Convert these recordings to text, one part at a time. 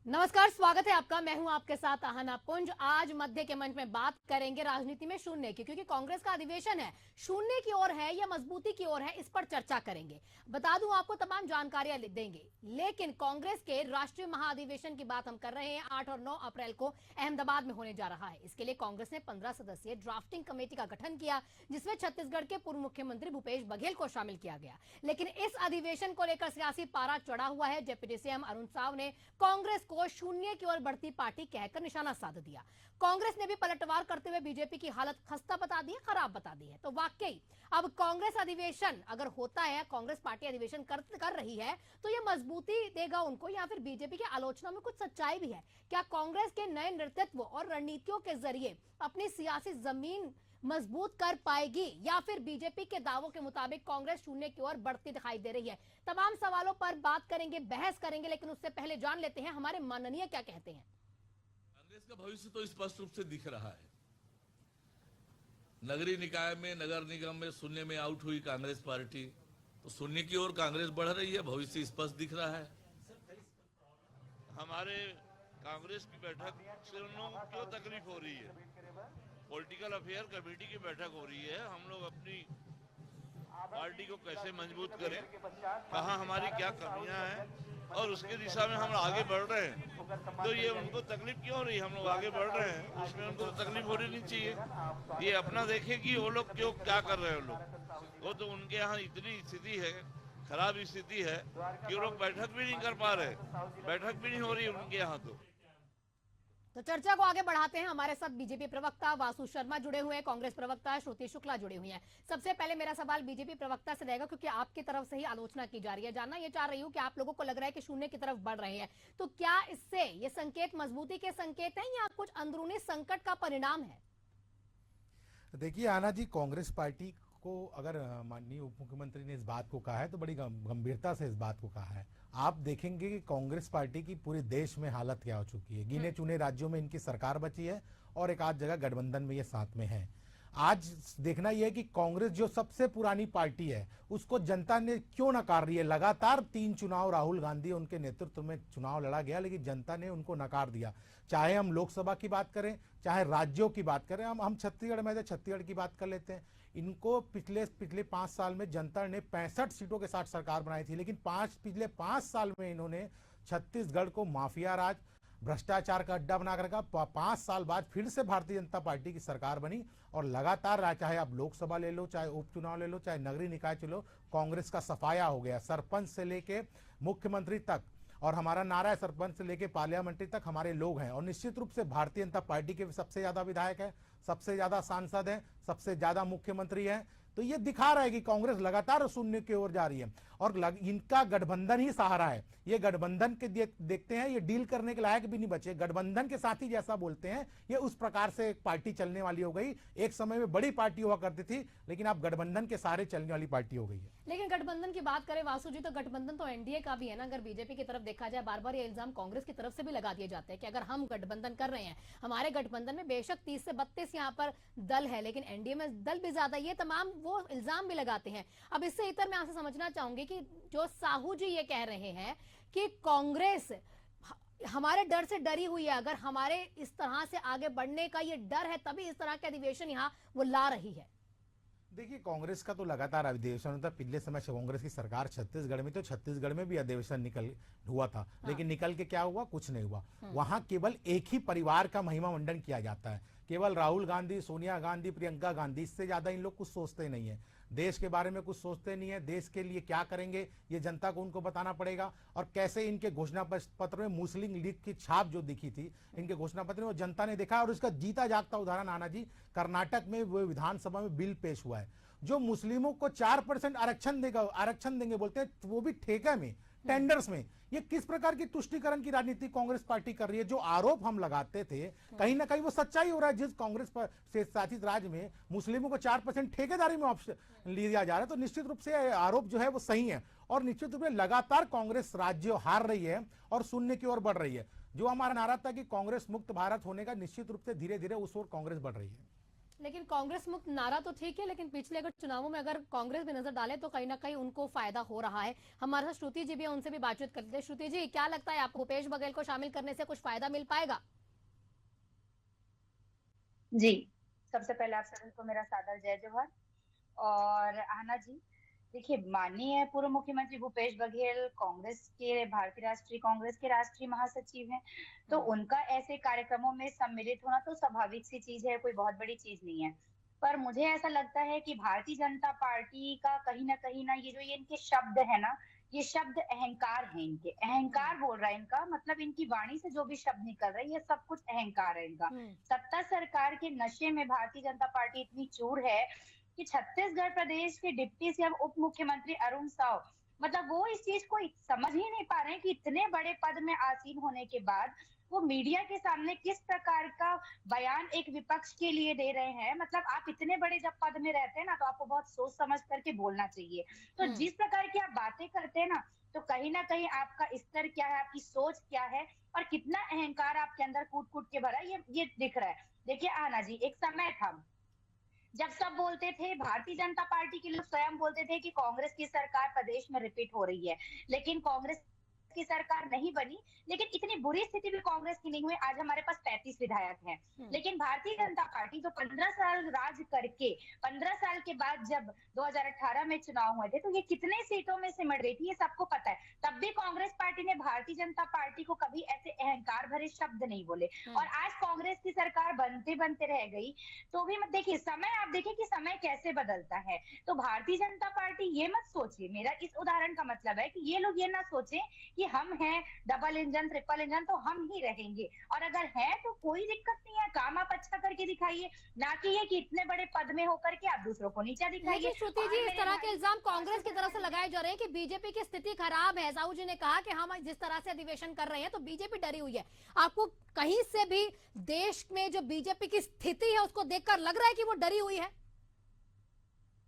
नमस्कार, स्वागत है आपका। मैं हूं आपके साथ आहना पुंज। आज मध्य के मंच में बात करेंगे राजनीति में शून्य की, क्योंकि कांग्रेस का अधिवेशन है, शून्य की ओर है या मजबूती की ओर है, इस पर चर्चा करेंगे। बता दूं, आपको तमाम जानकारियां देंगे, लेकिन कांग्रेस के राष्ट्रीय महाअधिवेशन की बात हम कर रहे हैं। 8 और 9 अप्रैल को अहमदाबाद में होने जा रहा है। इसके लिए कांग्रेस ने 15 सदस्यीय ड्राफ्टिंग कमेटी का गठन किया, जिसमें छत्तीसगढ़ के पूर्व मुख्यमंत्री भूपेश बघेल को शामिल किया गया। लेकिन इस अधिवेशन को लेकर सियासी पारा चढ़ा हुआ है। डिप्टी सीएम अरुण साव ने कांग्रेस को शून्य की ओर बढ़ती पार्टी कहकर निशाना साध दिया। कांग्रेस ने भी पलटवार करते हुए बीजेपी की हालत खस्ता बता दी है, खराब बता दी है। तो वाकई अब कांग्रेस अधिवेशन अगर होता है, कांग्रेस पार्टी अधिवेशन कर रही है, तो यह मजबूती देगा उनको या फिर बीजेपी की आलोचना में कुछ सच्चाई भी है? क्या कांग्रेस के नए नेतृत्व और रणनीतियों के जरिए अपनी सियासी जमीन मजबूत कर पाएगी, या फिर बीजेपी के दावों के मुताबिक कांग्रेस शून्य की ओर बढ़ती दिखाई दे रही है? तमाम सवालों पर बात करेंगे, बहस करेंगे, लेकिन उससे पहले जान लेते हैं हमारे माननीय क्या कहते हैं। कांग्रेस का भविष्य तो स्पष्ट रूप से दिख रहा है। नगरीय निकाय में, नगर निगम में शून्य में आउट हुई कांग्रेस पार्टी, तो शून्य की ओर कांग्रेस बढ़ रही है, भविष्य स्पष्ट दिख रहा है। हमारे कांग्रेस की बैठक से उन लोगों को क्यों तकलीफ हो रही है? पॉलिटिकल अफेयर कमेटी की बैठक हो रही है, हम लोग अपनी पार्टी को कैसे मजबूत करें, कहाँ हमारी क्या कमियां हैं, और उसकी दिशा में हम आगे बढ़ रहे हैं। तो ये उनको तकलीफ क्यों हो रही है? हम लोग आगे बढ़ रहे हैं, उसमें उनको तकलीफ होनी नहीं चाहिए। ये अपना देखें कि वो लोग क्यों क्या कर रहे हैं। वो तो उनके यहाँ इतनी स्थिति है, खराब स्थिति है कि वो लोग बैठक भी नहीं कर पा रहे, बैठक भी नहीं हो रही उनके यहाँ। तो चर्चा को आगे बढ़ाते हैं। हमारे साथ बीजेपी प्रवक्ता वासु शर्मा जुड़े हुए हैं, कांग्रेस प्रवक्ता श्रुति शुक्ला जुड़ी हुई हैं। सबसे पहले मेरा सवाल बीजेपी प्रवक्ता से रहेगा, क्योंकि आपकी तरफ से ही आलोचना की जा रही है। जानना ये चाह रही हूं कि आप लोगों को लग रहा है कि शून्य की तरफ बढ़ रहे हैं, तो क्या इससे ये संकेत मजबूती के संकेत हैं या कुछ अंदरूनी संकट का परिणाम है? देखिए आना जी, कांग्रेस पार्टी को अगर माननीय उप मुख्यमंत्री ने इस बात को कहा है तो बड़ी गंभीरता से इस बात को कहा है। आप देखेंगे कि कांग्रेस पार्टी की पूरे देश में हालत क्या हो चुकी है। गिने चुने राज्यों में इनकी सरकार बची है और एक आध जगह गठबंधन में ये साथ में है। आज देखना यह है कि कांग्रेस जो सबसे पुरानी पार्टी है उसको जनता ने क्यों नकार रही है। लगातार 3 चुनाव राहुल गांधी उनके नेतृत्व में चुनाव लड़ा गया, लेकिन जनता ने उनको नकार दिया। चाहे हम लोकसभा की बात करें, चाहे राज्यों की बात करें, हम छत्तीसगढ़ में छत्तीसगढ़ की बात कर लेते हैं। इनको पिछले 5 साल में जनता ने 65 सीटों के साथ सरकार बनाई थी, लेकिन पिछले 5 साल में इन्होंने छत्तीसगढ़ को माफिया राज, भ्रष्टाचार का अड्डा बनाकर रखा। 5 साल बाद फिर से भारतीय जनता पार्टी की सरकार बनी और लगातार, चाहे आप लोकसभा ले लो, चाहे उपचुनाव ले लो, चाहे नगरीय निकाय चलो, कांग्रेस का सफाया हो गया। सरपंच से लेके मुख्यमंत्री तक, और हमारा नारा है सरपंच से लेके पार्लियामेंट्री तक हमारे लोग हैं। और निश्चित रूप से भारतीय जनता पार्टी के सबसे ज्यादा विधायक है, सबसे ज्यादा सांसद है, सबसे ज्यादा मुख्यमंत्री है। तो ये दिखा रहा है कि कांग्रेस लगातार शून्य की ओर जा रही है और इनका गठबंधन ही सहारा है। ये गठबंधन के देखते हैं, ये डील करने के लायक भी नहीं बचे। गठबंधन के साथ ही जैसा बोलते हैं, ये उस प्रकार से एक पार्टी चलने वाली हो गई। एक समय में बड़ी पार्टी हुआ करती थी, लेकिन अब गठबंधन के सहारे चलने वाली पार्टी हो गई है। लेकिन गठबंधन की बात करें वासु जी, तो गठबंधन तो एनडीए का भी है ना। अगर बीजेपी की तरफ देखा जाए, बार बार ये इल्जाम कांग्रेस की तरफ से भी लगा दिए जाते हैं कि अगर हम गठबंधन कर रहे हैं, हमारे गठबंधन में बेशक 30 से 32 यहाँ पर दल है, लेकिन एनडीए में दल भी ज्यादा। ये तमाम वो इल्जाम भी लगाते हैं। अब इससे इतर मैं आपसे समझना चाहूंगी कि जो साहू जी ये कह रहे हैं कि कांग्रेस हमारे डर से डरी हुई है, अगर हमारे इस तरह से आगे बढ़ने का ये डर है तभी इस तरह के अधिवेशन यहां वो ला रही है। देखिए, कांग्रेस का तो लगातार अधिवेशन होता है। पिछले समय कांग्रेस की सरकार छत्तीसगढ़ में, तो छत्तीसगढ़ में भी अधिवेशन निकल हुआ था। लेकिन निकल के क्या हुआ? कुछ नहीं हुआ। वहां केवल एक ही परिवार का महिमा मंडन किया जाता है। केवल राहुल गांधी, सोनिया गांधी, प्रियंका गांधी, इससे ज्यादा इन लोग कुछ सोचते नहीं है। देश के बारे में कुछ सोचते नहीं है। देश के लिए क्या करेंगे ये जनता को उनको बताना पड़ेगा। और कैसे इनके घोषणा पत्र में मुस्लिम लीग की छाप जो दिखी थी इनके घोषणा पत्र में, वो जनता ने देखा। और उसका जीता जागता उदाहरण आना जी, कर्नाटक में वो विधानसभा में बिल पेश हुआ है जो मुस्लिमों को 4% आरक्षण देंगे बोलते हैं, वो भी ठेके में, टेंडर्स में। ये किस प्रकार की तुष्टीकरण की राजनीति कांग्रेस पार्टी कर रही है? जो आरोप हम लगाते थे कहीं ना कहीं वो सच्चाई हो रहा है। जिस कांग्रेस पर से शासित राज्य में मुस्लिमों को 4% ठेकेदारी में लिया जा रहा है, तो निश्चित रूप से आरोप जो है वो सही है। और निश्चित रूप से लगातार कांग्रेस राज्य हार रही है और शून्य की ओर बढ़ रही है। जो हमारा नारा था कि कांग्रेस मुक्त भारत होने का, निश्चित रूप से धीरे धीरे उस ओर कांग्रेस बढ़ रही है। लेकिन कांग्रेस मुक्त नारा तो ठीक है, लेकिन पिछले अगर चुनावों में अगर कांग्रेस भी नजर डाले तो कहीं ना कहीं उनको फायदा हो रहा है। हमारे साथ श्रुति जी भी है, उनसे भी बातचीत करते हैं। श्रुति जी, क्या लगता है आपको, भूपेश बघेल को शामिल करने से कुछ फायदा मिल पाएगा? जी, सबसे पहले आप सभी को मेरा सादर जय जोहर। और आना जी, देखिए, माननीय पूर्व मुख्यमंत्री भूपेश बघेल कांग्रेस के, भारतीय राष्ट्रीय कांग्रेस के राष्ट्रीय महासचिव हैं, तो उनका ऐसे कार्यक्रमों में सम्मिलित होना तो स्वाभाविक सी चीज है, कोई बहुत बड़ी चीज नहीं है। पर मुझे ऐसा लगता है कि भारतीय जनता पार्टी का कहीं ना ये जो ये इनके शब्द है ना, ये शब्द अहंकार है, इनके अहंकार बोल रहा है इनका, मतलब इनकी वाणी से जो भी शब्द निकल रहा है ये सब कुछ अहंकार है इनका। सत्ता सरकार के नशे में भारतीय जनता पार्टी इतनी चूर है कि छत्तीसगढ़ प्रदेश के डिप्टी सीएम उप मुख्यमंत्री अरुण साव, मतलब वो इस चीज को समझ ही नहीं पा रहे हैं कि इतने बड़े पद में आसीन होने के बाद वो मीडिया के सामने किस प्रकार का बयान एक विपक्ष के लिए दे रहे हैं। मतलब आप इतने बड़े जब पद में रहते हैं ना, तो आपको बहुत सोच समझ करके बोलना चाहिए। तो जिस प्रकार की आप बातें करते हैं ना, तो कहीं ना कहीं आपका स्तर क्या है, आपकी सोच क्या है, और कितना अहंकार आपके अंदर कूट कूट के भरा है, ये दिख रहा है। देखिए आना जी, एक समय था जब सब बोलते थे, भारतीय जनता पार्टी के लोग स्वयं बोलते थे कि कांग्रेस की सरकार प्रदेश में रिपीट हो रही है, लेकिन कांग्रेस की सरकार नहीं बनी। लेकिन इतनी बुरी स्थिति भी कांग्रेस की नहीं हुई। आज हमारे पास 35 विधायक हैं, लेकिन भारतीय जनता पार्टी जो 15 साल राज करके 15 साल के बाद जब 2018 में चुनाव हुए थे, तो ये कितने सीटों में सिमट गई थी, ये सबको पता है। तब भी कांग्रेस पार्टी ने भारतीय जनता पार्टी को कभी ऐसे अहंकार भरे शब्द नहीं बोले। और आज कांग्रेस की सरकार बनते बनते रह गई, तो भी मत देखिए समय, आप देखिए कि समय कैसे बदलता है। तो भारतीय जनता पार्टी ये मत सोचिए, मेरा इस उदाहरण का मतलब है कि ये लोग ये ना सोचे कि हम हैं डबल इंजन ट्रिपल इंजन तो हम ही रहेंगे, और अगर है तो कोई दिक्कत नहीं है, काम आप अच्छा करके दिखाइए, ना कि ये कि इतने बड़े पद में होकर के आप दूसरों को नीचा दिखाइए। श्रुति जी, इस तरह के इल्जाम कांग्रेस की तरफ से लगाए जा रहे हैं कि बीजेपी की स्थिति खराब है। साहू जी ने कहा कि हम जिस तरह से अधिवेशन कर रहे हैं तो बीजेपी डरी हुई है। आपको कहीं से भी देश में जो बीजेपी की स्थिति है उसको देखकर लग रहा है कि वो डरी हुई है?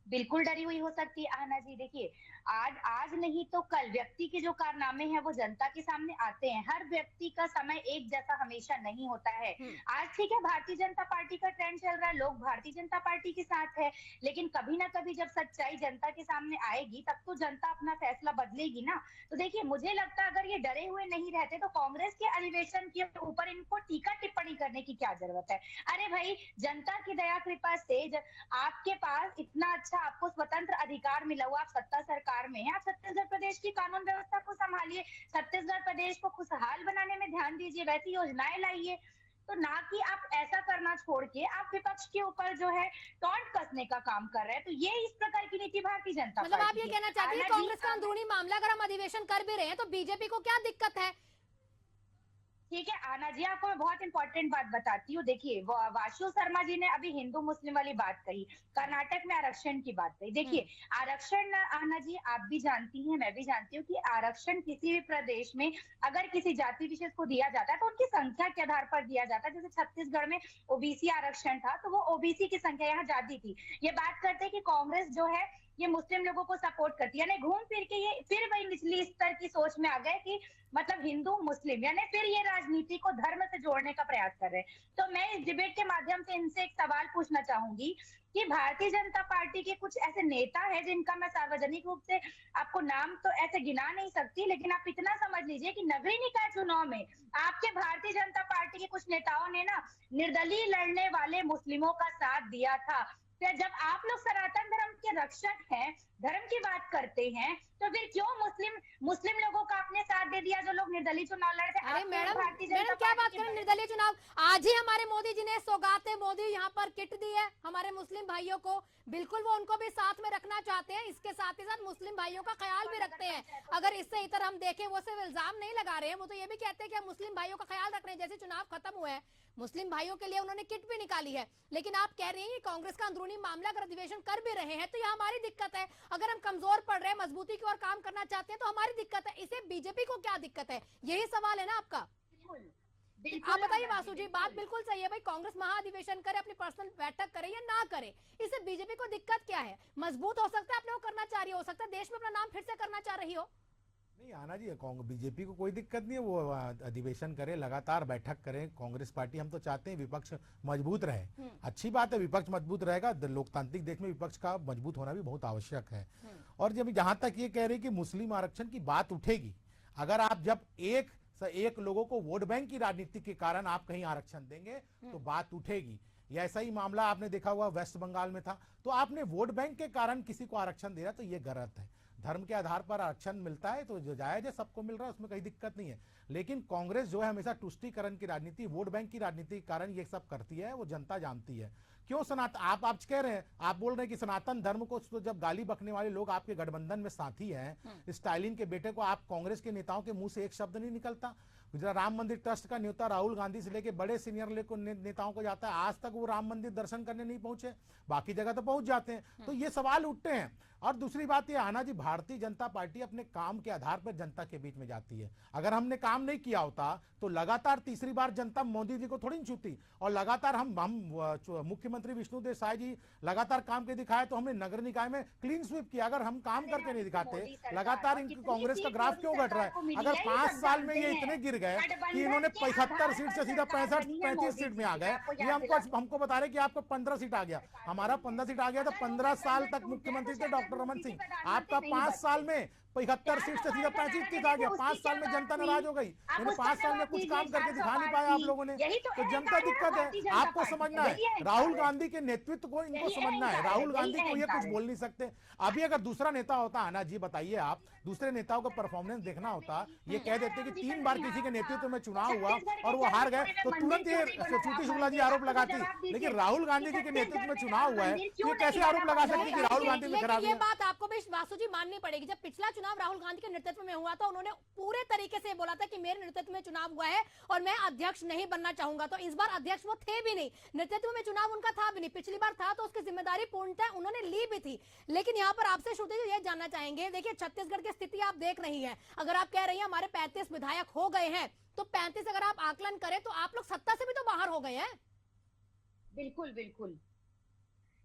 बिल्कुल डरी हुई हो सकती है आना जी। देखिए, आज नहीं तो कल व्यक्ति के जो कारनामे हैं वो जनता के सामने आते हैं। हर व्यक्ति का समय एक जैसा हमेशा नहीं होता है। आज ठीक है, भारतीय जनता पार्टी का ट्रेंड चल रहा है, लोग भारतीय जनता पार्टी के साथ है, लेकिन कभी ना कभी जब सच्चाई जनता के सामने आएगी तब तो जनता अपना फैसला बदलेगी ना। तो देखिए, मुझे लगता है अगर ये डरे हुए नहीं रहते तो कांग्रेस के अधिवेशन के ऊपर इनको टीका टिप्पणी करने की क्या जरूरत है। अरे भाई, जनता की दया कृपा से आपके पास इतना अच्छा, आपको स्वतंत्र अधिकार मिला हुआ, आप सत्ता सरकार में है, आप छत्तीसगढ़ प्रदेश की कानून व्यवस्था को संभालिए, छत्तीसगढ़ प्रदेश को खुशहाल बनाने में ध्यान दीजिए, वैसी योजनाएं लाइए। तो ना कि आप ऐसा करना छोड़ के आप विपक्ष के ऊपर जो है टॉन्ट कसने का काम कर रहे हैं। तो ये इस प्रकार की नीति भारतीय जनता मतलब आप ये कहना चाहते हैं कांग्रेस का अंदरूनी मामला, अगर हम अधिवेशन कर भी रहे हैं तो बीजेपी को क्या दिक्कत है? ठीक है आना जी, आपको मैं बहुत इंपॉर्टेंट बात बताती हूँ। देखिए, वाशु शर्मा जी ने अभी हिंदू मुस्लिम वाली बात कही, कर्नाटक में आरक्षण की बात कही। देखिए, आरक्षण आना जी, आप भी जानती हैं, मैं भी जानती हूँ कि आरक्षण किसी भी प्रदेश में अगर किसी जाति विशेष को दिया जाता है तो उनकी संख्या के आधार पर दिया जाता है। जैसे छत्तीसगढ़ में ओबीसी आरक्षण था, तो वो ओबीसी की संख्या यहाँ ज्यादा थी। ये बात करते हैं कि कांग्रेस जो है ये मुस्लिम लोगों को सपोर्ट करती है, यानी घूम फिर के ये फिर वही निचली स्तर की सोच में आ गए कि मतलब हिंदू मुस्लिम, यानी फिर ये राजनीति को धर्म से जोड़ने का प्रयास कर रहे हैं। तो मैं इस डिबेट के माध्यम से इनसे एक सवाल पूछना चाहूंगी कि भारतीय जनता पार्टी के कुछ ऐसे नेता हैं जिनका मैं सार्वजनिक रूप से आपको नाम तो ऐसे गिना नहीं सकती, लेकिन आप इतना समझ लीजिए कि नगरीय निकाय चुनाव में आपके भारतीय जनता पार्टी के कुछ नेताओं ने ना निर्दलीय लड़ने वाले मुस्लिमों का साथ दिया था। तो जब आप लोग सनातन धर्म के रक्षक हैं, धर्म की बात करते हैं, तो फिर क्यों मुस्लिम लोगों का आपने साथ दे दिया जो लोग निर्दलीय चुनाव लड़े थे? अरे मैडम क्या बात करें निर्दलीय चुनाव? आज ही हमारे मोदी जी ने सौगाते मोदी यहाँ पर किट दी है हमारे मुस्लिम भाइयों को। बिल्कुल वो उनको भी साथ में रखना चाहते हैं, इसके साथ ही साथ मुस्लिम भाइयों का ख्याल भी रखते हैं। अगर इससे इतर हम देखें, वो सिर्फ इल्जाम नहीं लगा रहे हैं, वो तो ये भी कहते हैं कि हम मुस्लिम भाइयों का ख्याल रख रहे हैं। जैसे चुनाव खत्म हुए हैं, मुस्लिम भाइयों के लिए उन्होंने किट भी निकाली है, लेकिन आप कह रही हैं कांग्रेस का अंदरूनी मामला, अगर अधिवेशन कर भी रहे हैं तो ये हमारी दिक्कत है। अगर हम कमजोर पड़ रहे हैं, मजबूती की ओर काम करना चाहते हैं तो हमारी दिक्कत है, इसे बीजेपी को क्या दिक्कत है? यही सवाल है ना आपका। आप बताइए वासु जी, बात बिल्कुल सही है भाई, कांग्रेस महाधिवेशन करे, अपनी पर्सनल बैठक करे या ना करे, इससे बीजेपी को दिक्कत क्या है? मजबूत हो सकता है, आप लोग करना चाह रही हो सकता है देश में अपना नाम फिर से करना चाह रही हो। नहीं आना जी, बीजेपी को कोई दिक्कत नहीं है, वो अधिवेशन करे, लगातार बैठक करें। कांग्रेस पार्टी, हम तो चाहते हैं विपक्ष मजबूत रहे। अच्छी बात है, विपक्ष मजबूत रहेगा। लोकतांत्रिक देश में विपक्ष का मजबूत होना भी बहुत आवश्यक है। और जब जहां तक ये कह रहे कि मुस्लिम आरक्षण की बात उठेगी, अगर आप जब एक लोगों को वोट बैंक की राजनीति के कारण आप कहीं आरक्षण देंगे तो बात उठेगी। या ऐसा ही मामला आपने देखा हुआ वेस्ट बंगाल में था। तो आपने वोट बैंक के कारण किसी को आरक्षण दे रहा तो ये गलत है। धर्म के आधार पर आरक्षण मिलता है तो जो जायज है, सबको मिल रहा है, उसमें कोई दिक्कत नहीं है। लेकिन कांग्रेस जो है हमेशा तुष्टीकरण की राजनीति, वोट बैंक की राजनीति के कारण ये सब करती है, वो जनता जानती है। क्यों सनातन, आप कह रहे हैं, आप बोल रहे हैं कि सनातन धर्म को तो जब गाली बकने वाले लोग आपके गठबंधन में साथी हैं, स्टालिन के बेटे को, आप कांग्रेस के नेताओं के मुंह से एक शब्द नहीं निकलता। राम मंदिर ट्रस्ट का न्योता राहुल गांधी से लेके बड़े सीनियर नेताओं को जाता है, आज तक वो राम मंदिर दर्शन करने नहीं पहुंचे, बाकी जगह तो पहुंच जाते हैं। तो ये सवाल उठते हैं। और दूसरी बात ये आना जी, भारतीय जनता पार्टी अपने काम के आधार पर जनता के बीच में जाती है। अगर हमने काम नहीं किया होता तो लगातार तीसरी बार जनता मोदी जी को थोड़ी छूती। और लगातार हम मुख्यमंत्री विष्णुदेव साय जी लगातार काम के दिखाए तो हमने नगर निकाय में क्लीन स्वीप किया। अगर हम काम करके नहीं दिखाते, लगातार इनकी कांग्रेस का ग्राफ क्यों घट रहा है? अगर 5 साल में ये इतने गिर गए कि इन्होंने 75 सीट से सीधा 35 सीट में आ गए, ये हमको बता रहे कि आपको 15 सीट आ गया, हमारा 15 सीट आ गया। तो 15 साल तक मुख्यमंत्री थे डॉक्टर रमन सिंह, आपका 5 साल में 75 सीट से सीधा 35 सीट आ गया। 5 साल में जनता नाराज हो गई, 5 साल में कुछ काम करके दिखा नहीं पाया आप लोगों ने। तो जनता दिक्कत है, आपको समझना है। राहुल गांधी के नेतृत्व को इनको समझना है। राहुल गांधी को ये कुछ बोल नहीं सकते। अभी अगर दूसरा नेता होता है ना जी, बताइए आप, दूसरे नेताओं का परफॉर्मेंस देखना होता, ये कह देते कि 3 बार किसी के नेतृत्व में चुनाव हुआ और वो हार गए तो तुरंत ये श्रुति शुक्ला जी आरोप लगाती। लेकिन राहुल गांधी जी के नेतृत्व में चुनाव हुआ है, ये कैसे आरोप लगा सकती कि राहुल गांधी ने खराब ये बात आपको भी वासु जी माननी पड़ेगी। जब पिछला चुनाव राहुल गांधी के नेतृत्व में हुआ था, उन्होंने पूरे तरीके से बोला था कि मेरे नेतृत्व में चुनाव हुआ है और मैं अध्यक्ष नहीं बनना चाहूंगा। तो इस बार अध्यक्ष वो थे भी नहीं, नेतृत्व में चुनाव उनका था भी नहीं। पिछली बार था तो उसकी जिम्मेदारी पूर्णतः उन्होंने ली भी थी। लेकिन यहाँ पर आपसे श्रुति जी ये जानना चाहेंगे, देखिए छत्तीसगढ़ की स्थिति आप देख रही हैं, अगर आप कह रही हैं हमारे 35 विधायक हो गए हैं, तो 35 अगर आप आकलन करें तो आप लोग सत्ता से भी तो बाहर हो गए हैं। बिल्कुल बिल्कुल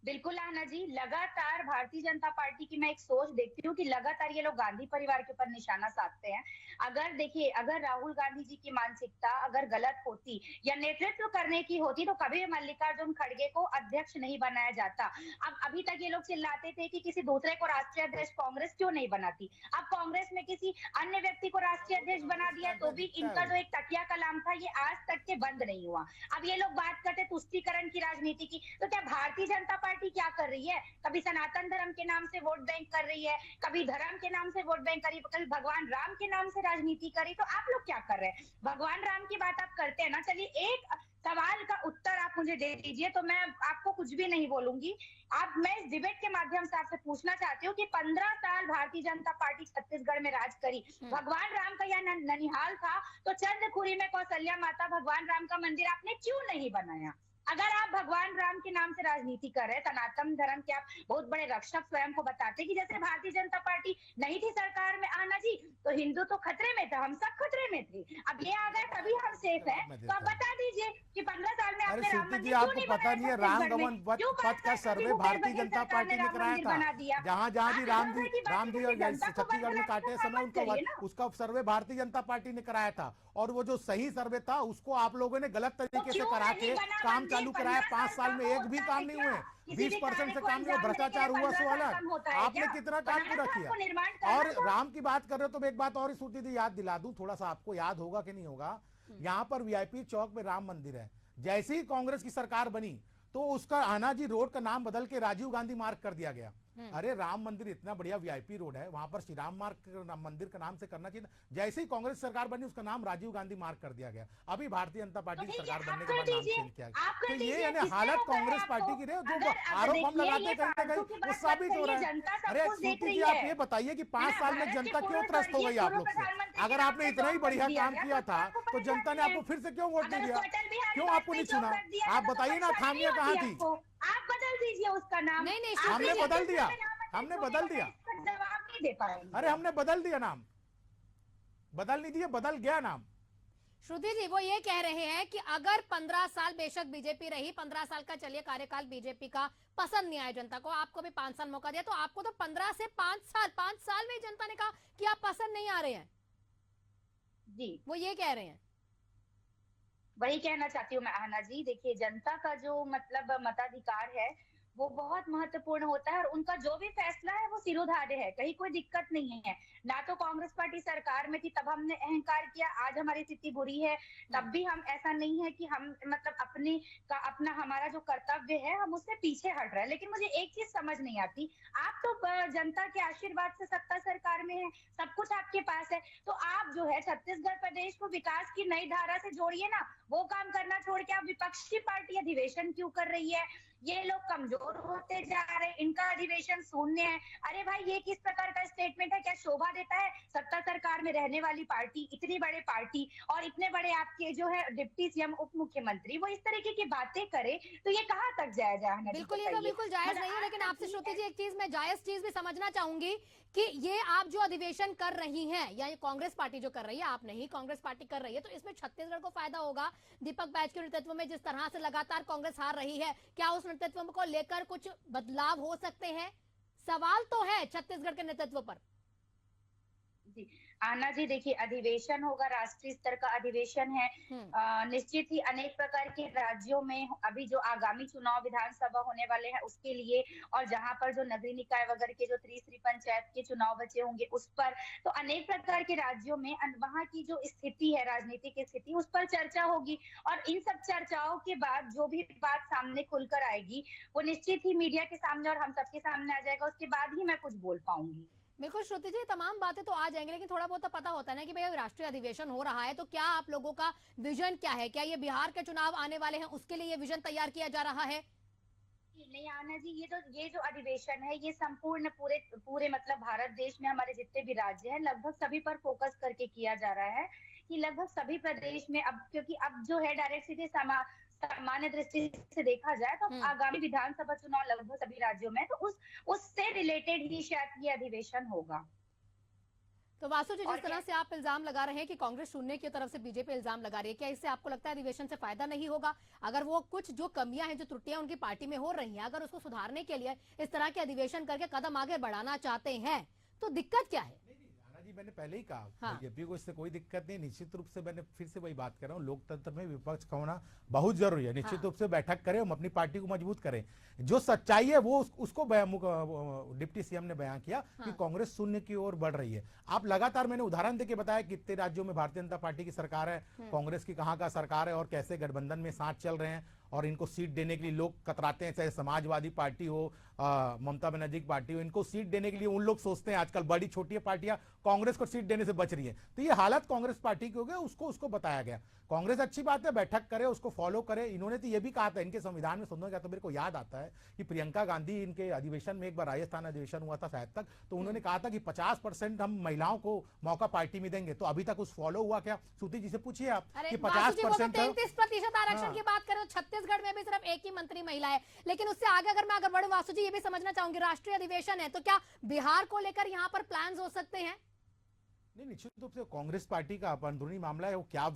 बिल्कुल आना जी, लगातार भारतीय जनता पार्टी की मैं एक सोच देखती हूँ कि लगातार ये लोग गांधी परिवार के ऊपर निशाना साधते हैं। अगर देखिए, अगर राहुल गांधी जी की मानसिकता अगर गलत होती या नेतृत्व करने की होती तो कभी मल्लिकार्जुन खड़गे को अध्यक्ष नहीं बनाया जाता। अब अभी तक ये लोग चिल्लाते थे कि किसी दूसरे को राष्ट्रीय अध्यक्ष कांग्रेस क्यों नहीं बनाती। अब कांग्रेस में किसी अन्य व्यक्ति को राष्ट्रीय अध्यक्ष बना दिया तो भी इनका जो एक तकिया कलाम था ये आज तक के बंद नहीं हुआ। अब ये लोग बात करते तुष्टीकरण की राजनीति की, तो क्या भारतीय जनता पार्टी क्या कर रही है? कभी सनातन धर्म के नाम से वोट बैंक कर रही है, कभी धर्म के नाम से वोट बैंक करी, कभी भगवान राम के नाम से राजनीति करी। तो आप लोग क्या कर रहे हैं? भगवान राम की बात आप करते हैं ना, चलिए एक सवाल का उत्तर आप मुझे दे दीजिए तो मैं आपको कुछ भी नहीं बोलूंगी। मैं इस डिबेट के माध्यम से आपसे पूछना चाहती हूँ कि 15 साल भारतीय जनता पार्टी छत्तीसगढ़ में राज करी, भगवान राम का यह ननिहाल था, तो चंद्रखुरी में कौशल्या माता भगवान राम का मंदिर आपने क्यों नहीं बनाया? अगर आप भगवान राम के नाम से राजनीति कर रहे, सनातन धर्म के आप बहुत बड़े रक्षक स्वयं को बताते कि जैसे भारतीय जनता पार्टी नहीं थी सरकार में आना जी तो हिंदू तो खतरे में था, हम सब खतरे में थे, अब ये आ गए तभी हम सेफ है। तो आप बता दीजिए कि 15 साल में आपने राम मंदिर क्यों नहीं पता नहीं है? राम गमन पथ का सर्वे भारतीय जनता पार्टी ने कराया था। जहाँ जहाँ भी राम जी और छत्तीसगढ़ में काटे समय उनको उसका सर्वे भारतीय जनता पार्टी ने कराया था। और वो जो सही सर्वे था उसको आप लोगों ने गलत तरीके से करा के काम चालू कराया। 5 साल में एक भी काम नहीं हुए, 20% से काम नहीं हुआ, भ्रष्टाचार हुआ सो अलग। आपने कितना काम पूरा किया? और राम की बात कर रहे हो तो एक बात और श्रुति जी याद दिला दूं, थोड़ा सा आपको याद होगा कि नहीं होगा, यहाँ पर वीआईपी चौक में राम मंदिर है। जैसे ही कांग्रेस की सरकार बनी तो उसका आना जी रोड का नाम बदल के राजीव गांधी मार्ग कर दिया गया। अरे राम मंदिर इतना बढ़िया वीआईपी रोड है, वहां पर श्री राम मार्ग मंदिर का नाम से करना चाहिए। जैसे ही कांग्रेस सरकार बनी उसका नाम राजीव गांधी मार्ग कर दिया गया। अभी भारतीय जनता पार्टी की सरकार बनने के बाद नाम चेंज किया गया। तो ये यानी हालत कांग्रेस पार्टी की रहे, जो आरोप हम लगाते कहीं ना कहीं वो साबित हो रहा है। अरे श्रुति जी आप ये बताइए कि 5 साल में जनता क्यों त्रस्त हो गई आप लोग से? अगर आपने इतना ही बढ़िया काम किया था तो जनता ने आपको फिर से क्यों वोट नहीं दिया? क्यों आपको नहीं चुना? आप बताइए ना, खामियां कहाँ थी? आप बदल दीजिए उसका नाम। नहीं, हमने बदल दिया, हमने बदल दिया। जवाब नहीं दे पाएंगे। अरे हमने बदल दिया नाम, बदल नहीं दिया, बदल गया नाम। श्रुति जी वो ये कह रहे हैं कि अगर 15 साल बेशक बीजेपी रही, 15 साल का चलिए कार्यकाल बीजेपी का पसंद नहीं आया जनता को, आपको भी 5 साल मौका दिया, तो आपको तो 15 से 5 साल में ही जनता ने कहा कि आप पसंद नहीं आ रहे हैं। जी वो ये कह रहे हैं। वही कहना चाहती हूँ मैं आहना जी। देखिए, जनता का जो मतलब मताधिकार है वो बहुत महत्वपूर्ण होता है और उनका जो भी फैसला है वो सिरोधार्य है, कहीं कोई दिक्कत नहीं है। ना तो कांग्रेस पार्टी सरकार में थी तब हमने अहंकार किया, आज हमारी स्थिति बुरी है तब भी हम, ऐसा नहीं है कि हम मतलब अपना हमारा जो कर्तव्य है हम उससे पीछे हट रहे हैं। लेकिन मुझे एक चीज समझ नहीं आती, आप तो जनता के आशीर्वाद से सत्ता सरकार में है, सब कुछ आपके पास है, तो आप जो है छत्तीसगढ़ प्रदेश को विकास की नई धारा से जोड़िए ना। वो काम करना छोड़ के आप विपक्षी पार्टी अधिवेशन क्यों कर रही है? ये लोग कमजोर होते जा रहे हैं, इनका अधिवेशन शून्य है। अरे भाई, ये किस प्रकार का स्टेटमेंट है? क्या शोभा देता है सत्ता सरकार में रहने वाली पार्टी, इतनी बड़े पार्टी और इतने बड़े आपके जो है डिप्टी सीएम उप मुख्यमंत्री, वो इस तरीके की बातें करे तो ये कहाँ तक जायज है? बिल्कुल, ये तो बिल्कुल जायज नहीं है। लेकिन आपसे श्रुति जी एक चीज मैं जायज चीज भी समझना चाहूंगी कि ये आप जो अधिवेशन कर रही हैं या ये कांग्रेस पार्टी जो कर रही है, आप नहीं कांग्रेस पार्टी कर रही है, तो इसमें छत्तीसगढ़ को फायदा होगा। दीपक बैज के नेतृत्व में जिस तरह से लगातार कांग्रेस हार रही है, क्या उस नेतृत्व को लेकर कुछ बदलाव हो सकते हैं? सवाल तो है छत्तीसगढ़ के नेतृत्व पर। जी आना जी, देखिए, अधिवेशन होगा, राष्ट्रीय स्तर का अधिवेशन है। निश्चित ही अनेक प्रकार के राज्यों में अभी जो आगामी चुनाव विधानसभा होने वाले हैं उसके लिए, और जहां पर जो नगरीय निकाय वगैरह के जो त्रिस्तरीय पंचायत के चुनाव बचे होंगे उस पर, तो अनेक प्रकार के राज्यों में वहां की जो स्थिति है, राजनीतिक स्थिति, उस पर चर्चा होगी। और इन सब चर्चाओं के बाद जो भी बात सामने खुलकर आएगी वो निश्चित ही मीडिया के सामने और हम सबके सामने आ जाएगा, उसके बाद ही मैं कुछ बोल पाऊंगी। बिल्कुल श्रुति जी, तमाम बातें तो आ जाएंगी, लेकिन थोड़ा बहुत तो पता होता है ना कि भाई राष्ट्रीय अधिवेशन हो रहा है, तो क्या आप लोगों का विजन क्या है? क्या ये बिहार के चुनाव आने वाले हैं उसके लिए ये विजन तैयार किया जा रहा है? नहीं आना जी, ये जो अधिवेशन है ये संपूर्ण पूरे मतलब भारत देश में हमारे जितने भी राज्य हैं लगभग सभी पर फोकस करके किया जा रहा है कि लगभग सभी प्रदेश में अब, क्योंकि अब जो है डायरेक्ट सीधे सामान्य दृष्टि से देखा जाए तो आगामी विधानसभा चुनाव लगभग सभी राज्यों में, तो उससे रिलेटेड ही शायद ये अधिवेशन होगा। तो वासु जी, जिस तरह से आप इल्जाम लगा रहे हैं कि कांग्रेस शून्य की तरफ से बीजेपी इल्जाम लगा रही है, क्या इससे आपको लगता है अधिवेशन से फायदा नहीं होगा? अगर वो कुछ जो कमियां हैं, जो त्रुटियां उनकी पार्टी में हो रही हैं, अगर उसको सुधारने के लिए इस तरह के अधिवेशन करके कदम आगे बढ़ाना चाहते हैं तो दिक्कत क्या है? जी मैंने पहले ही कहा, हाँ। बीजेपी को इससे कोई दिक्कत नहीं। निश्चित रूप से मैंने फिर से वही बात कर रहा हूँ, लोकतंत्र में विपक्ष का होना बहुत जरूरी है। निश्चित रूप से बैठक करें, हम अपनी पार्टी को मजबूत करें। जो सच्चाई है वो उसको डिप्टी सीएम ने बयान किया कि कांग्रेस शून्य की ओर बढ़ रही है। आप लगातार, मैंने उदाहरण देके बताया कितने राज्यों में भारतीय जनता पार्टी की सरकार है, कांग्रेस की कहाँ का सरकार है और कैसे गठबंधन में साथ चल रहे हैं और इनको सीट देने के लिए लोग कतराते हैं। चाहे समाजवादी पार्टी हो, ममता बनर्जी की पार्टी हो, इनको सीट देने के लिए उन लोग सोचते हैं आजकल बड़ी छोटी पार्टियां कांग्रेस को सीट देने से बच रही है। तो ये हालत कांग्रेस पार्टी की हो गई, उसको बताया गया। कांग्रेस अच्छी बात है, बैठक करे, उसको फॉलो करे। इन्होंने तो ये भी कहा था, इनके संविधान में सुनने का तो मेरे को याद आता है कि प्रियंका गांधी इनके अधिवेशन में, एक बार राजस्थान अधिवेशन हुआ था शायद तक, तो उन्होंने कहा था कि 50% हम महिलाओं को मौका पार्टी में देंगे। तो अभी तक उस फॉलो हुआ क्या? श्रुति जी से पूछिए आप कि 50% 33% आरक्षण की बात करें तो छत्तीसगढ़ में भी सिर्फ एक ही मंत्री महिला है। लेकिन उससे आगे अगर मैं बढ़ूं वासु जी, ये भी समझना चाहूंगी, राष्ट्रीय अधिवेशन है तो क्या बिहार को लेकर यहाँ पर प्लान हो सकते हैं? नहीं, निश्चित रूप से कांग्रेस पार्टी का अंदरूनी मामला है, वो क्या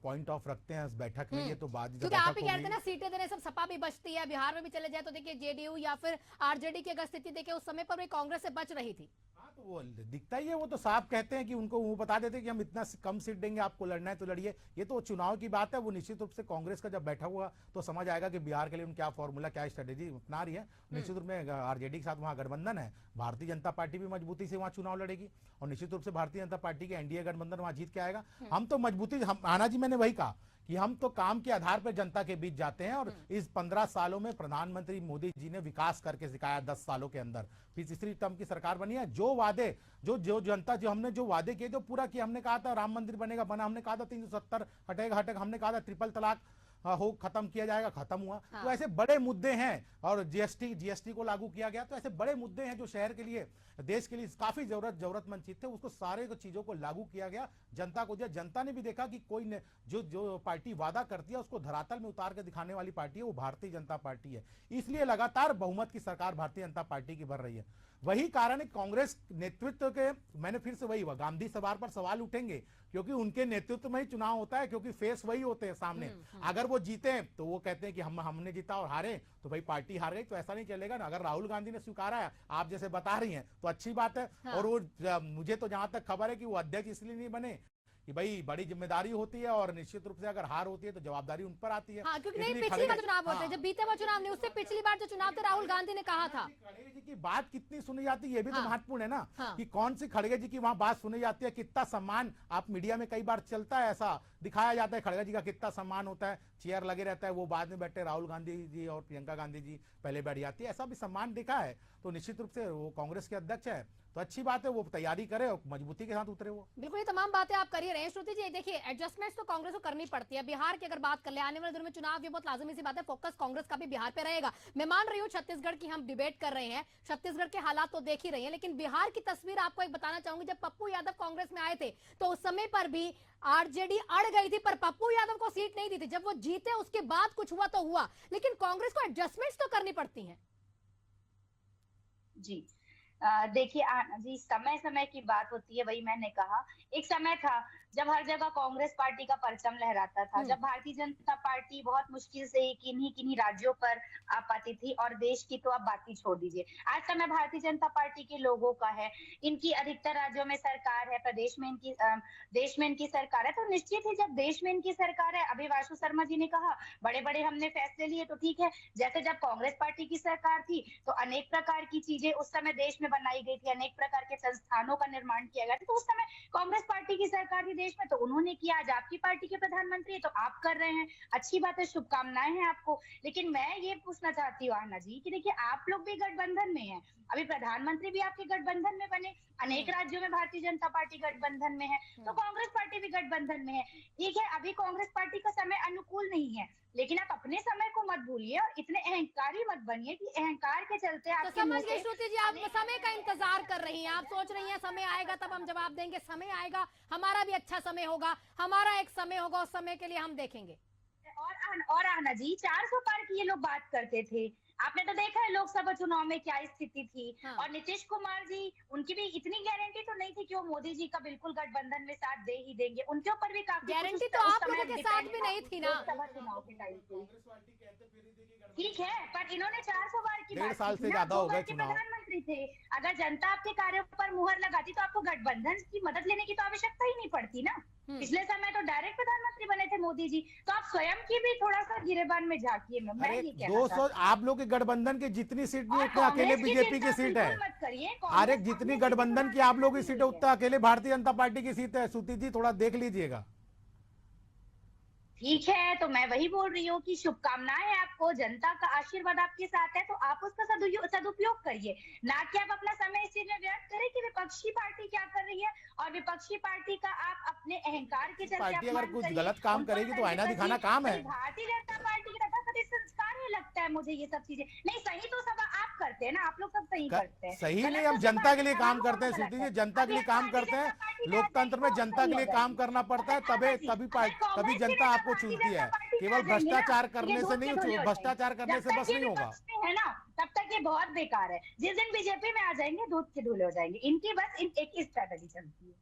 पॉइंट ऑफ रखते हैं इस बैठक में, ये तो बाद क्योंकि आप ही कहते हैं ना सीटें देने सब सपा भी बचती है, बिहार में भी चले जाए तो देखिए जेडीयू या फिर आरजेडी की अगर स्थिति देखिए उस समय पर भी कांग्रेस से बच रही थी। तो वो दिखता ही है, वो तो साफ कहते हैं कि उनको वो बता देते हैं कि हम इतना कम सीट देंगे, आपको लड़ना है तो लड़िए। ये तो चुनाव की बात है, वो निश्चित रूप से कांग्रेस का जब बैठा हुआ तो समझ आएगा कि बिहार के लिए उन क्या फॉर्मूला, क्या स्ट्रेटेजी अपना रही है। निश्चित रूप में आरजेडी के साथ वहां गठबंधन है, भारतीय जनता पार्टी भी मजबूती से वहां चुनाव लड़ेगी और निश्चित रूप से भारतीय जनता पार्टी के एनडीए गठबंधन वहां जीत के आएगा। हम तो मजबूती, आना जी मैंने वही कहा कि हम तो काम के आधार पर जनता के बीच जाते हैं और इस 15 सालों में प्रधानमंत्री मोदी जी ने विकास करके सिखाया। 10 सालों के अंदर फिर तीसरी टर्म की सरकार बनी है। जो वादे, जो जनता, जो हमने जो वादे किए जो पूरा किया। हमने कहा था राम मंदिर बनेगा, बना। हमने कहा था 370 हटेगा, हमने कहा था ट्रिपल तलाक हो खत्म किया जाएगा, खत्म हुआ। हाँ। तो ऐसे बड़े मुद्दे हैं, और जीएसटी को लागू किया गया, तो ऐसे बड़े मुद्दे हैं जो शहर के लिए, देश के लिए काफी जरूरतमंद चीज थे, उसको सारे चीजों को लागू किया गया, जनता को दिया। जनता ने भी देखा कि कोई जो पार्टी वादा करती है उसको धरातल में उतार के दिखाने वाली पार्टी है, वो भारतीय जनता पार्टी है। इसलिए लगातार बहुमत की सरकार भारतीय जनता पार्टी की बन रही है। वही कारण है कांग्रेस नेतृत्व के, मैंने फिर से वही गांधी सवाल पर सवाल उठेंगे, क्योंकि उनके नेतृत्व में ही चुनाव होता है, क्योंकि फेस वही होते हैं सामने। अगर वो जीते तो वो कहते हैं कि हमने जीता, और हारे तो भाई पार्टी हार गई, तो ऐसा नहीं चलेगा ना। अगर राहुल गांधी ने स्वीकारा है, आप जैसे बता रही हैं, तो अच्छी बात है। हाँ। और वो मुझे तो जहां तक खबर है कि वो अध्यक्ष इसलिए नहीं बने कि भाई बड़ी जिम्मेदारी होती है, और निश्चित रूप से अगर हार होती है तो जवाबदारी उन पर आती है। हाँ, क्योंकि नहीं, इसलिए पिछली बार खड़गे- चुनाव होते हाँ। हैं, जब बीते हुए चुनाव नहीं, उससे पिछली बार जो चुनाव थे राहुल गांधी ने कहा था। खड़गे जी की बात कितनी सुनी जाती है, ये भी तो हाँ। महत्वपूर्ण है ना। हाँ। कि कौन सी खड़गे जी की वहां बात सुनी जाती है, कितना सम्मान, आप मीडिया में कई बार चलता है, ऐसा दिखाया जाता है खड़गे जी का कितना सम्मान होता है, चेयर लगे रहता है, वो बाद में बैठे राहुल गांधी जी और प्रियंका गांधी जी पहले बैठ जाती है, ऐसा भी सम्मान दिखा है। तो निश्चित रूप से वो कांग्रेस के अध्यक्ष है, तो अच्छी बात है, वो तैयारी करे और मजबूती के साथ उतरे वो। बिल्कुल, ये तमाम बातें आप कर ही रहे हैं। श्रुति जी देखिए, एडजस्टमेंट्स तो कांग्रेस को करनी पड़ती है। बिहार की अगर बात कर ले, आने वाले दिनों में चुनाव, ये बहुत लाजमी सी बात है, फोकस कांग्रेस का भी बिहार पे रहेगा। मैं मान रही हूँ छत्तीसगढ़ की हम डिबेट कर रहे हैं, छत्तीसगढ़ के हालात तो देख ही रहे हैं, लेकिन बिहार की तस्वीर आपको एक बताना चाहूंगी। जब पप्पू यादव कांग्रेस में आए थे तो उस समय पर भी आरजेडी अड़ गई थी, पर पप्पू यादव को सीट नहीं दी थी। जब वो जीते उसके बाद कुछ हुआ तो हुआ, लेकिन कांग्रेस को एडजस्टमेंट्स तो करनी पड़ती हैं। जी देखिए जी, समय समय की बात होती है, वही मैंने कहा। एक समय था जब हर जगह कांग्रेस पार्टी का परचम लहराता था, जब भारतीय जनता पार्टी बहुत मुश्किल से किन्हीं किन्हीं राज्यों पर आ पाती थी, और देश की तो आप बात ही छोड़ दीजिए। आज समय भारतीय जनता पार्टी के लोगों का है, इनकी अधिकतर राज्यों में सरकार है, प्रदेश में इनकी देश में इनकी सरकार है। तो निश्चित ही जब देश में इनकी सरकार है, अभी वासु शर्मा जी ने कहा बड़े बड़े हमने फैसले लिए, तो ठीक है। जैसे जब कांग्रेस पार्टी की सरकार थी तो अनेक प्रकार की चीजें उस समय देश में बनाई गई थी, अनेक प्रकार के संस्थानों का निर्माण किया गया था। तो उस समय कांग्रेस पार्टी की सरकार थी देश में, तो उन्होंने किया। आज आपकी पार्टी के प्रधानमंत्री है तो आप कर रहे हैं, अच्छी बात है, शुभकामनाएं हैं आपको। लेकिन मैं ये पूछना चाहती हूँ आना जी कि देखिए, आप लोग भी गठबंधन में हैं, अभी प्रधानमंत्री भी आपके गठबंधन में बने, अनेक राज्यों में भारतीय जनता पार्टी गठबंधन में है, तो कांग्रेस पार्टी भी गठबंधन में है। ठीक है, अभी कांग्रेस पार्टी का समय अनुकूल नहीं है, लेकिन आप अपने समय को मत भूलिए और इतने अहंकारी मत बनिए कि अहंकार के चलते तो आपके समझ मुंह गई पे श्रुति जी, आप समय का इंतजार कर रही हैं, आप सोच रही हैं समय आएगा तब हम जवाब देंगे। समय आएगा, हमारा भी अच्छा समय होगा, हमारा एक समय होगा, उस समय के लिए हम देखेंगे। और आना जी, 400 पार की ये लोग बात करते थे। आपने तो देखा है लोकसभा चुनाव में क्या स्थिति थी। हाँ। और नीतीश कुमार जी, उनकी भी इतनी गारंटी तो नहीं थी कि वो मोदी जी का बिल्कुल गठबंधन में साथ दे ही देंगे। उनके ऊपर भी काफी गारंटी तो आप लोगों के साथ भी नहीं थी ना। लोकसभा चुनाव के टाइम पे ठीक है, पर इन्होंने 400 बार की 1.5 बात साल की से ना, ज्यादा 2 हो बार गए के चुनाव। प्रधानमंत्री थे। अगर जनता आपके कार्यों पर मुहर लगाती तो आपको गठबंधन की मदद लेने की तो आवश्यकता ही नहीं पड़ती ना। पिछले समय तो डायरेक्ट प्रधानमंत्री बने थे मोदी जी, तो आप स्वयं की भी थोड़ा सा गिरेबान में झांकिए। मैं अरे ये कहना 200, चाहती हूँ। आप लोग के गठबंधन की जितनी सीट नहीं और उतने अकेले कांग्रेस की बीजेपी चिंता की सीट है। बिल्कुल मत करिए, अरे कांग्रेस जितनी अपने गठबंधन की आप लोगों की सीट है उतना अकेले भारतीय जनता पार्टी की सीट है। श्रुति जी थोड़ा देख लीजिएगा। ठीक है, तो मैं वही बोल रही हूँ कि शुभकामनाएं हैं आपको, जनता का आशीर्वाद आपके साथ है, तो आप उसका सदुपयोग करिए, ना कि आप अपना समय इस चीज में व्यर्थ करें कि विपक्षी पार्टी क्या कर रही है, और विपक्षी पार्टी का आप अपने अहंकार के चलते पार्टी अगर अपमान कुछ करिए, गलत काम उनको करेगी तो आईना तंज दिखाना कसिए। काम है। भाई भारतीय जनता पार्टी के तथाकथित संस्कार ही लगता है मुझे ये सब चीजें। नहीं, सही तो सब आप करते हैं ना, आप लोग सब सही करते हैं। सही गलत नहीं, तो हम सिर्फ जनता के लिए आप काम लोग करते हैं। गलत श्रुति जी है। जनता के लिए अभी काम भारतीय करते हैं, जनता पार्टी में लोकतंत्र में आ जनता जाएगी, के लिए तो काम सही करना पड़ता है, हो तभी जाएगी। तभी अगर तभी कांग्रेस के जनता नेता आपको भारतीय चुनती जनता है। पार्टी में आ केवल जाएंगे ना, भ्रष्टाचार तो ये करने से धूप नहीं, के धूले हो भ्रष्टाचार जाएंगे। करने जब से तक बस ये नहीं होगा। विपक्ष में है ना, तब तक ये बहुत बेकार है। जिस दिन बीजेपी में आ जाएंगे दूध के धूले हो जाएंगे। इनकी बस एक ही स्ट्रैटेजी चलती है।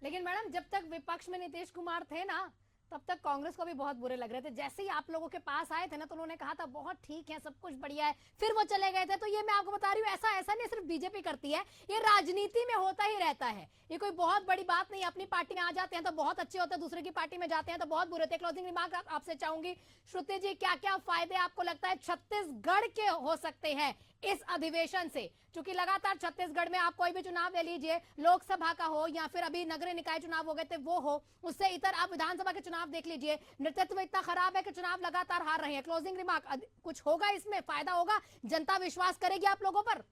लेकिन मैडम, जब तक विपक्ष में नीतीश कुमार थे ना, तब तक कांग्रेस को भी बहुत बुरे लग रहे थे। जैसे ही आप लोगों के पास आए थे ना, तो उन्होंने कहा था बहुत ठीक है, सब कुछ बढ़िया है, फिर वो चले गए थे। तो ये मैं आपको बता रही हूँ, ऐसा नहीं सिर्फ बीजेपी करती है, ये राजनीति में होता ही रहता है। ये कोई बहुत बड़ी बात नहीं। अपनी पार्टी में आ जाते हैं तो बहुत अच्छे होते हैं, दूसरे की पार्टी में जाते हैं तो बहुत बुरे होते हैं। क्लोजिंग रिमार्क आपसे चाहूंगी श्रुति जी, क्या क्या फायदे आपको लगता है छत्तीसगढ़ के हो सकते हैं इस अधिवेशन से? क्योंकि लगातार छत्तीसगढ़ में आप कोई भी चुनाव ले लीजिए, लोकसभा का हो या फिर अभी नगरीय निकाय चुनाव हो गए थे वो हो, उससे इतर आप विधानसभा के चुनाव देख लीजिए, नेतृत्व इतना खराब है कि चुनाव लगातार हार रहे हैं। क्लोजिंग रिमार्क, कुछ होगा इसमें, फायदा होगा, जनता विश्वास करेगी आप लोगों पर?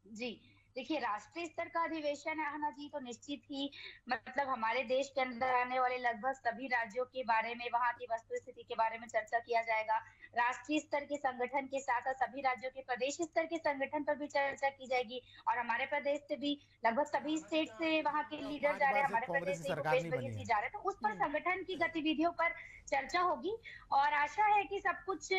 जी देखिए राष्ट्रीय स्तर का अधिवेशन है आना जी, तो निश्चित ही मतलब हमारे देश के अंदर आने वाले लगभग सभी राज्यों के बारे में, वहां की वस्तु स्थिति के बारे में चर्चा किया जाएगा। राष्ट्रीय स्तर के संगठन के साथ साथ सभी राज्यों के प्रदेश स्तर के संगठन पर भी चर्चा की जाएगी, और हमारे प्रदेश से भी लगभग सभी स्टेट से वहाँ के लीडर 5 जा रहे बार हैं, से हमारे प्रदेश कांग्रेस की से सरकार भूपेश नहीं बघेल बनी जी है। जा रहे हैं, तो उस पर संगठन की गतिविधियों पर चर्चा होगी। और आशा है कि सब कुछ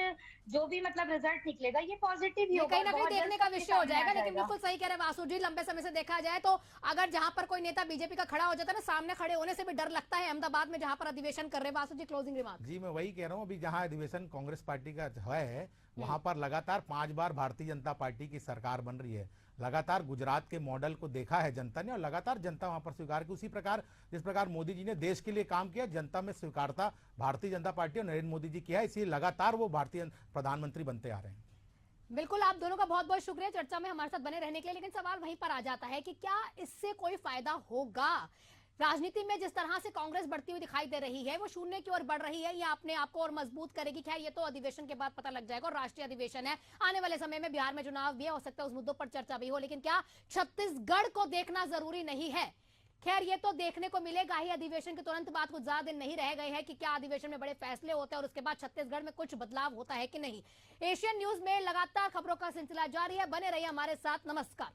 जो भी मतलब रिजल्ट निकलेगा ये पॉजिटिव ही ये होगा, कहीं ना कहीं बहुत जल्द देखने का सबके विषय हो सामने आ जाएगा। लेकिन जाएगा। बिल्कुल सही कह रहे हैं वासु जी, लंबे समय से देखा जाए तो अगर जहां पर कोई नेता बीजेपी का खड़ा हो जाता है ना, सामने खड़े होने से भी डर लगता है। अहमदाबाद में जहां पर अधिवेशन कर रहे हैं, वासु जी क्लोजिंग रिमार्क। जी मैं वही कह रहा हूँ, अभी जहां अधिवेशन कांग्रेस पार्टी का है वहां पर लगातार 5 बार भारतीय जनता पार्टी की सरकार बन रही है। लगातार गुजरात के मॉडल को देखा है जनता ने, और लगातार जनता वहां पर स्वीकार की। उसी प्रकार जिस प्रकार मोदी जी ने देश के लिए काम किया, जनता में स्वीकारता भारतीय जनता पार्टी और नरेंद्र मोदी जी की है, इसलिए लगातार वो भारतीय प्रधानमंत्री बनते आ रहे हैं। बिल्कुल, आप दोनों का बहुत बहुत शुक्रिया चर्चा में हमारे साथ बने रहने के लिए। लेकिन सवाल वहीं पर आ जाता है कि क्या इससे कोई फायदा होगा? राजनीति में जिस तरह से कांग्रेस बढ़ती हुई दिखाई दे रही है, वो शून्य की ओर बढ़ रही है, या अपने आप को और मजबूत करेगी? खैर ये तो अधिवेशन के बाद पता लग जाएगा, और राष्ट्रीय अधिवेशन है आने वाले समय में। बिहार में चुनाव भी है, हो सकता है उस मुद्दों पर चर्चा भी हो। लेकिन क्या छत्तीसगढ़ को देखना जरूरी नहीं है? खैर ये तो देखने को मिलेगा ही। अधिवेशन के तुरंत बाद कुछ ज्यादा दिन नहीं रह गए हैं कि क्या अधिवेशन में बड़े फैसले होते हैं और उसके बाद छत्तीसगढ़ में कुछ बदलाव होता है कि नहीं। एशियन न्यूज में लगातार खबरों का सिलसिला जारी है, बने रहिए हमारे साथ। नमस्कार।